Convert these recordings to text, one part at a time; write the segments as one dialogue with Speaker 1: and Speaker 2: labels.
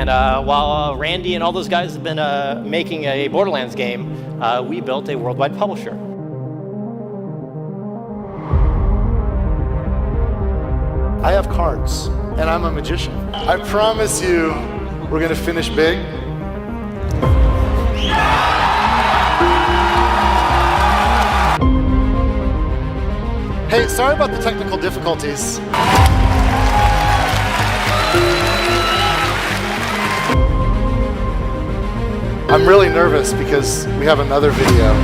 Speaker 1: And while Randy and all those guys have been making a Borderlands game, we built a worldwide publisher.
Speaker 2: I have cards, and I'm a magician. I promise you, we're gonna finish big. Hey, sorry about the technical difficulties. I'm really nervous because we have another video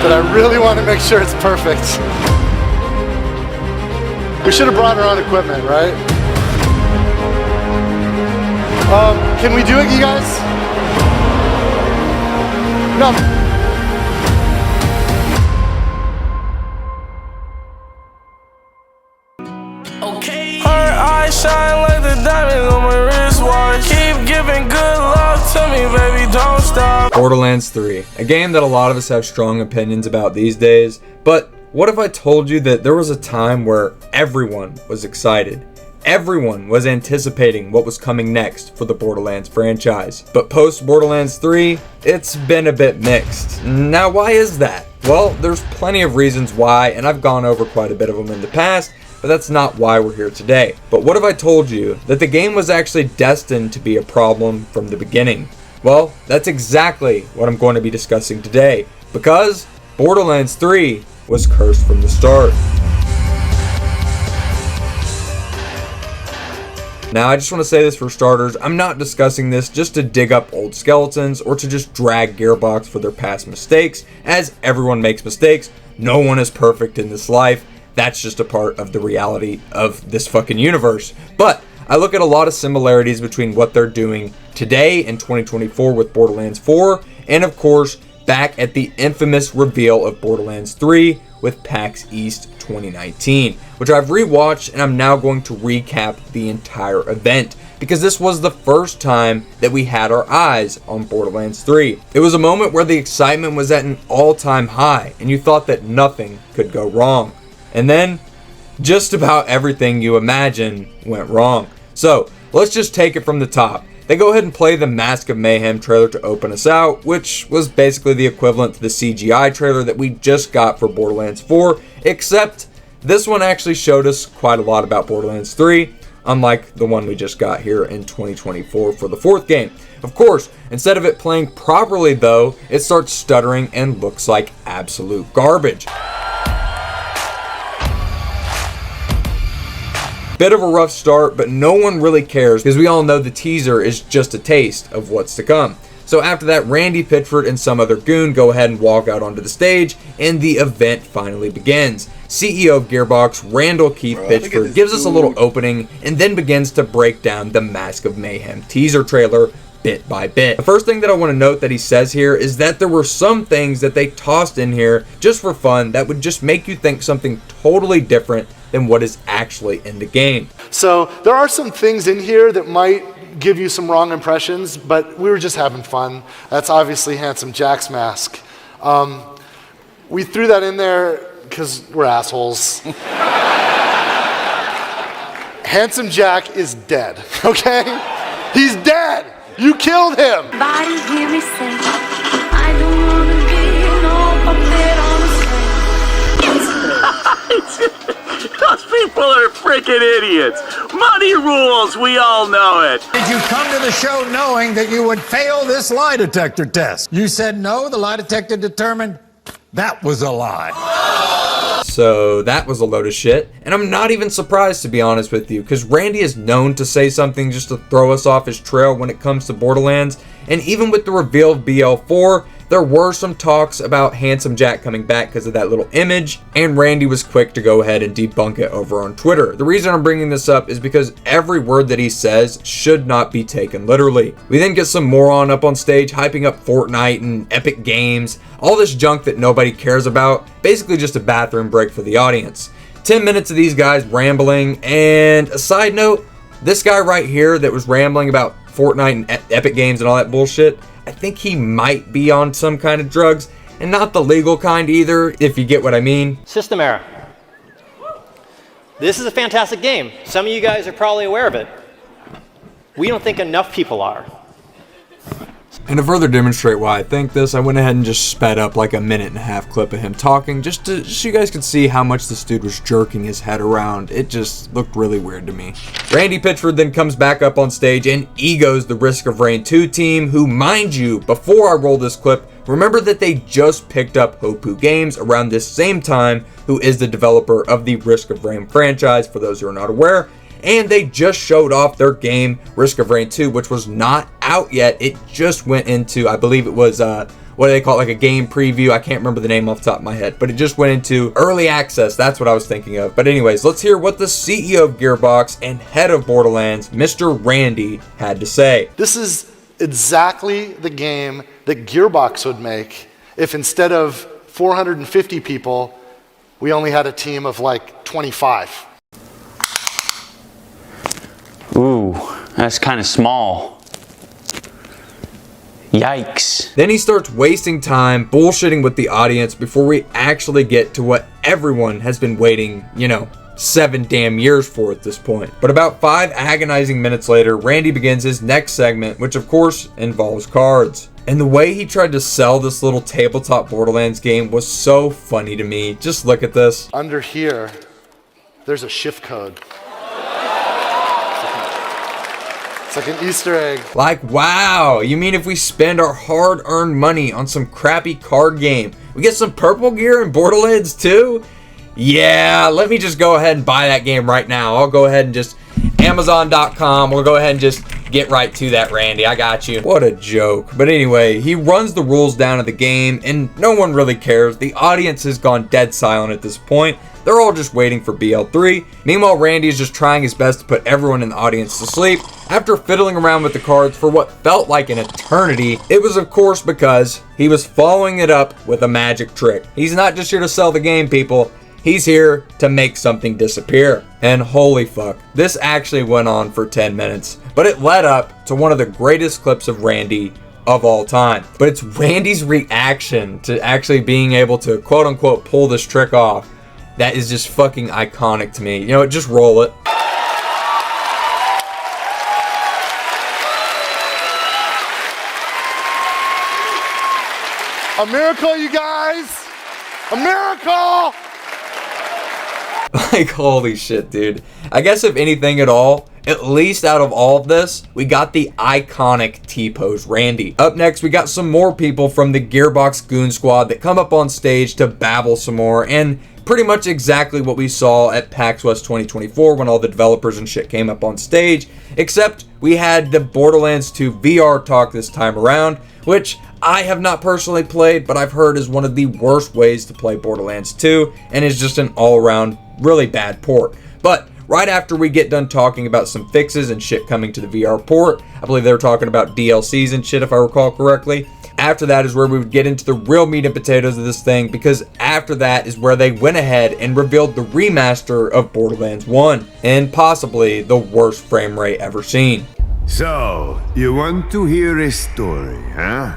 Speaker 2: that I really want to make sure it's perfect. We should have brought our own equipment, right? Can we do it, you guys? No.
Speaker 3: Her eyes shine like the diamonds on my wristwatch. Keep giving good love to me, baby, don't stop.
Speaker 4: Borderlands 3, a game that a lot of us have strong opinions about these days, but what if I told you that there was a time where everyone was excited? Everyone was anticipating what was coming next for the Borderlands franchise. But post Borderlands 3, it's been a bit mixed. Now, why is that? Well, there's plenty of reasons why, and I've gone over quite a bit of them in the past, but that's not why we're here today. But what if I told you that the game was actually destined to be a problem from the beginning? Well, that's exactly what I'm going to be discussing today, because Borderlands 3 was cursed from the start. Now, I just want to say this for starters, I'm not discussing this just to dig up old skeletons or to just drag Gearbox for their past mistakes, as everyone makes mistakes. No one is perfect in this life. That's just a part of the reality of this fucking universe. But I look at a lot of similarities between what they're doing today in 2024 with Borderlands 4, and of course, back at the infamous reveal of Borderlands 3 with PAX East 2019, which I've rewatched and I'm now going to recap the entire event, because this was the first time that we had our eyes on Borderlands 3. It was a moment where the excitement was at an all-time high, and you thought that nothing could go wrong. And then, just about everything you imagine went wrong. So, let's just take it from the top. They go ahead and play the Mask of Mayhem trailer to open us out, which was basically the equivalent to the CGI trailer that we just got for Borderlands 4, except this one actually showed us quite a lot about Borderlands 3, unlike the one we just got here in 2024 for the fourth game. Of course, instead of it playing properly though, it starts stuttering and looks like absolute garbage. Bit of a rough start, but no one really cares because we all know the teaser is just a taste of what's to come. So after that, Randy Pitchford and some other goon go ahead and walk out onto the stage, and the event finally begins. CEO of Gearbox, Randall Keith Pitchford, gives us a little opening and then begins to break down the Mask of Mayhem teaser trailer bit by bit. The first thing that I want to note that he says here is that there were some things that they tossed in here just for fun that would just make you think something totally different than what is actually in the game.
Speaker 2: So there are some things in here that might give you some wrong impressions, but we were just having fun. That's obviously Handsome Jack's mask. We threw that in there because we're assholes. Handsome Jack is dead, okay? He's dead! You killed him!
Speaker 5: Body hear me say, I don't wanna be no puppet on a string.
Speaker 6: Those people are freaking idiots. Money rules, we all know it.
Speaker 7: Did you come to the show knowing that you would fail this lie detector test? You said no, the lie detector determined that was a lie.
Speaker 4: So that was a load of shit, and I'm not even surprised, to be honest with you, because Randy is known to say something just to throw us off his trail when it comes to Borderlands, and even with the reveal of BL4, there were some talks about Handsome Jack coming back because of that little image, and Randy was quick to go ahead and debunk it over on Twitter. The reason I'm bringing this up is because every word that he says should not be taken literally. We then get some moron up on stage hyping up Fortnite and Epic Games, all this junk that nobody cares about, basically just a bathroom break for the audience. 10 minutes of these guys rambling, and a side note, this guy right here that was rambling about Fortnite and Epic Games and all that bullshit, I think he might be on some kind of drugs, and not the legal kind either, if you get what I mean.
Speaker 1: System error. This is a fantastic game. Some of you guys are probably aware of it. We don't think enough people are.
Speaker 4: And to further demonstrate why I think this, I went ahead and just sped up like a 1.5-minute clip of him talking, just so you guys could see how much this dude was jerking his head around. It just looked really weird to me. Randy Pitchford then comes back up on stage and egos the Risk of Rain 2 team, who, mind you, before I roll this clip, remember that they just picked up Hopu Games around this same time, who is the developer of the Risk of Rain franchise, for those who are not aware. And they just showed off their game, Risk of Rain 2, which was not out yet. It just went into, I believe it was, what do they call it, like a game preview? I can't remember the name off the top of my head, but it just went into early access. That's what I was thinking of. But anyways, let's hear what the CEO of Gearbox and head of Borderlands, Mr. Randy, had to say.
Speaker 2: This is exactly the game that Gearbox would make if instead of 450 people, we only had a team of like 25.
Speaker 8: Ooh, that's kind of small. Yikes.
Speaker 4: Then he starts wasting time bullshitting with the audience before we actually get to what everyone has been waiting, 7 damn years for at this point. But about 5 agonizing minutes later, Randy begins his next segment, which of course involves cards. And the way he tried to sell this little tabletop Borderlands game was so funny to me. Just look at this.
Speaker 2: Under here, there's a shift code. It's like an Easter egg.
Speaker 4: Like, wow, you mean if we spend our hard-earned money on some crappy card game, we get some purple gear in Borderlands 2? Yeah, let me just go ahead and buy that game right now. I'll go ahead and just Amazon.com. We'll go ahead and just get right to that, Randy. I got you. What a joke. But anyway, he runs the rules down of the game, and no one really cares. The audience has gone dead silent at this point. They're all just waiting for BL3. Meanwhile, Randy is just trying his best to put everyone in the audience to sleep. After fiddling around with the cards for what felt like an eternity, it was of course because he was following it up with a magic trick. He's not just here to sell the game, people. He's here to make something disappear. And holy fuck, this actually went on for 10 minutes. But it led up to one of the greatest clips of Randy of all time. But it's Randy's reaction to actually being able to quote unquote pull this trick off that is just fucking iconic to me. Just roll it.
Speaker 2: A miracle, you guys! A miracle!
Speaker 4: Like, holy shit, dude. I guess if anything at all, at least out of all of this, we got the iconic T-pose Randy. Up next, we got some more people from the Gearbox Goon Squad that come up on stage to babble some more, and pretty much exactly what we saw at PAX West 2024 when all the developers and shit came up on stage, except we had the Borderlands 2 VR talk this time around, which I have not personally played, but I've heard is one of the worst ways to play Borderlands 2, and is just an all-around really bad port. But right after we get done talking about some fixes and shit coming to the VR port, I believe they were talking about DLCs and shit if I recall correctly, after that is where we would get into the real meat and potatoes of this thing, because after that is where they went ahead and revealed the remaster of Borderlands 1, and possibly the worst frame rate ever seen.
Speaker 9: So, you want to hear a story, huh?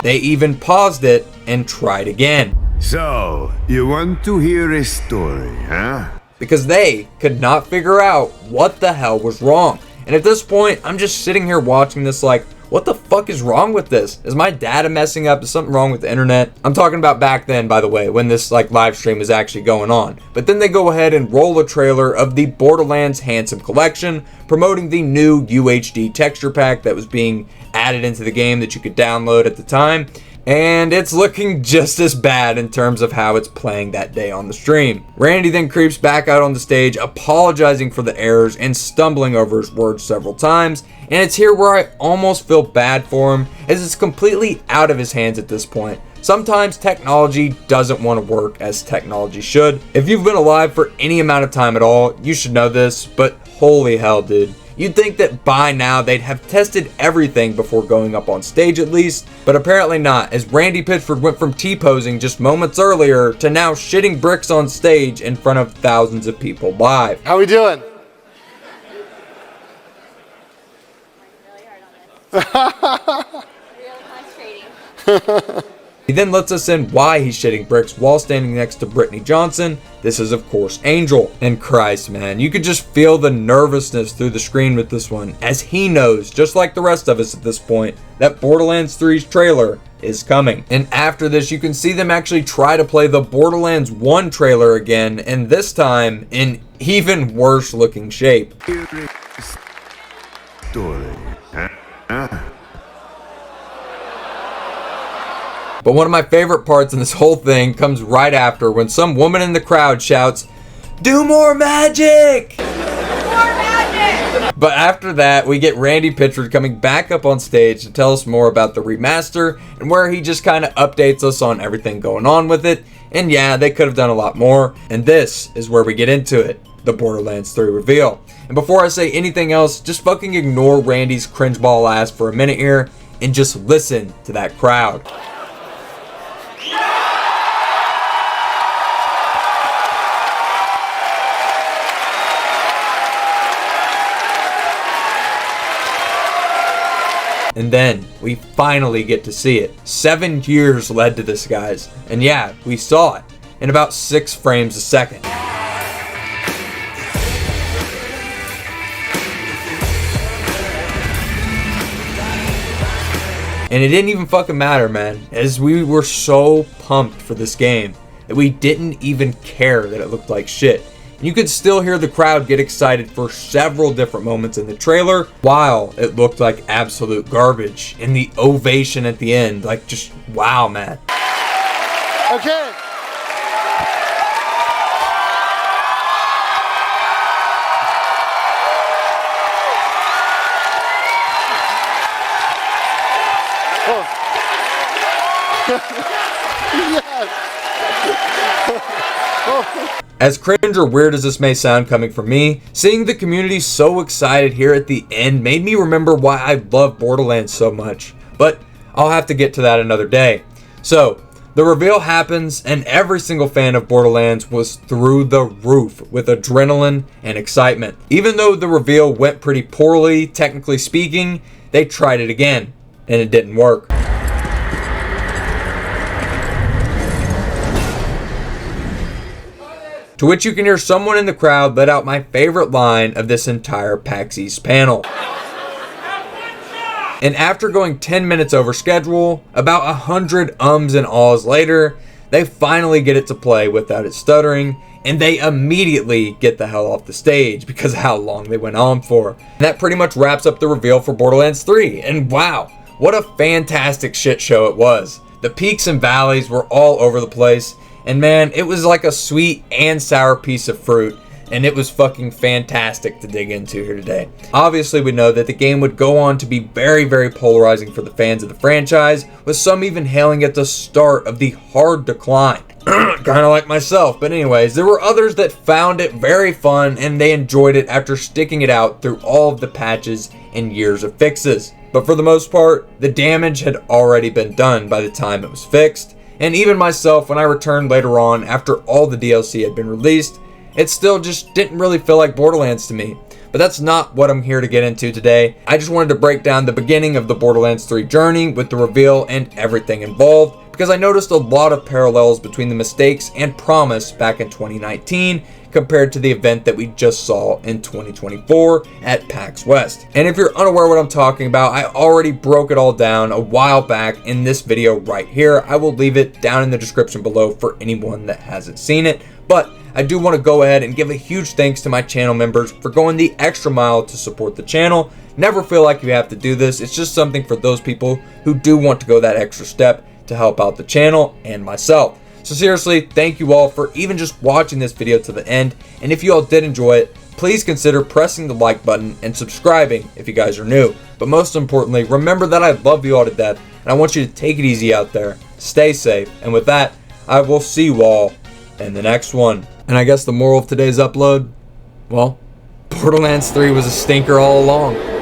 Speaker 4: They even paused it and tried again.
Speaker 9: So, you want to hear a story, huh?
Speaker 4: Because they could not figure out what the hell was wrong. And at this point, I'm just sitting here watching this like, what the fuck is wrong with this? Is my data messing up? Is something wrong with the internet? I'm talking about back then, by the way, when this live stream was actually going on. But then they go ahead and roll a trailer of the Borderlands Handsome Collection, promoting the new UHD texture pack that was being added into the game that you could download at the time. And it's looking just as bad in terms of how it's playing that day on the stream. Randy then creeps back out on the stage, apologizing for the errors and stumbling over his words several times. And it's here where I almost feel bad for him, as it's completely out of his hands at this point. Sometimes technology doesn't want to work as technology should. If you've been alive for any amount of time at all, you should know this, but holy hell, dude. You'd think that by now they'd have tested everything before going up on stage at least, but apparently not, as Randy Pitchford went from T-posing just moments earlier to now shitting bricks on stage in front of thousands of people live.
Speaker 2: How we doing?
Speaker 5: Real frustrating.
Speaker 4: He then lets us in why he's shitting bricks while standing next to Brittany Johnson. This is of course Angel. And Christ, man, you could just feel the nervousness through the screen with this one, as he knows, just like the rest of us at this point, that Borderlands 3's trailer is coming. And after this, you can see them actually try to play the Borderlands 1 trailer again, and this time in even worse looking shape. But one of my favorite parts in this whole thing comes right after, when some woman in the crowd shouts, "Do more magic!" But after that, we get Randy Pitchford coming back up on stage to tell us more about the remaster, and where he just kind of updates us on everything going on with it. And yeah, they could have done a lot more. And this is where we get into it, the Borderlands 3 reveal. And before I say anything else, just fucking ignore Randy's cringeball ass for a minute here and just listen to that crowd. And then we finally get to see it. 7 years led to this, guys. And yeah, we saw it in about 6 frames a second. And it didn't even fucking matter, man, as we were so pumped for this game that we didn't even care that it looked like shit. You could still hear the crowd get excited for several different moments in the trailer, while it looked like absolute garbage. And the ovation at the end, like, just wow, man.
Speaker 2: Okay.
Speaker 4: As cringe or weird as this may sound coming from me, seeing the community so excited here at the end made me remember why I love Borderlands so much. But I'll have to get to that another day. So, the reveal happens, and every single fan of Borderlands was through the roof with adrenaline and excitement. Even though the reveal went pretty poorly, technically speaking, they tried it again, and it didn't work. To which you can hear someone in the crowd let out my favorite line of this entire PAX East panel. And after going 10 minutes over schedule, about 100 ums and ahs later, they finally get it to play without it stuttering, and they immediately get the hell off the stage because of how long they went on for. And that pretty much wraps up the reveal for Borderlands 3, and wow, what a fantastic shit show it was. The peaks and valleys were all over the place, and man, it was like a sweet and sour piece of fruit, and it was fucking fantastic to dig into here today. Obviously, we know that the game would go on to be very, very polarizing for the fans of the franchise, with some even hailing it the start of the hard decline. Kind of like myself, but anyways, there were others that found it very fun, and they enjoyed it after sticking it out through all of the patches and years of fixes. But for the most part, the damage had already been done by the time it was fixed. And even myself, when I returned later on after all the DLC had been released, it still just didn't really feel like Borderlands to me. But that's not what I'm here to get into today. I just wanted to break down the beginning of the Borderlands 3 journey with the reveal and everything involved, because I noticed a lot of parallels between the mistakes and promise back in 2019 compared to the event that we just saw in 2024 at PAX West. And if you're unaware what I'm talking about, I already broke it all down a while back in this video right here. I will leave it down in the description below for anyone that hasn't seen it. But I do want to go ahead and give a huge thanks to my channel members for going the extra mile to support the channel. Never feel like you have to do this. It's just something for those people who do want to go that extra step to help out the channel and myself. So seriously, thank you all for even just watching this video to the end. And if you all did enjoy it, please consider pressing the like button and subscribing if you guys are new. But most importantly, remember that I love you all to death, and I want you to take it easy out there. Stay safe. And with that, I will see you all in the next one. And I guess the moral of today's upload, well, Borderlands 3 was a stinker all along.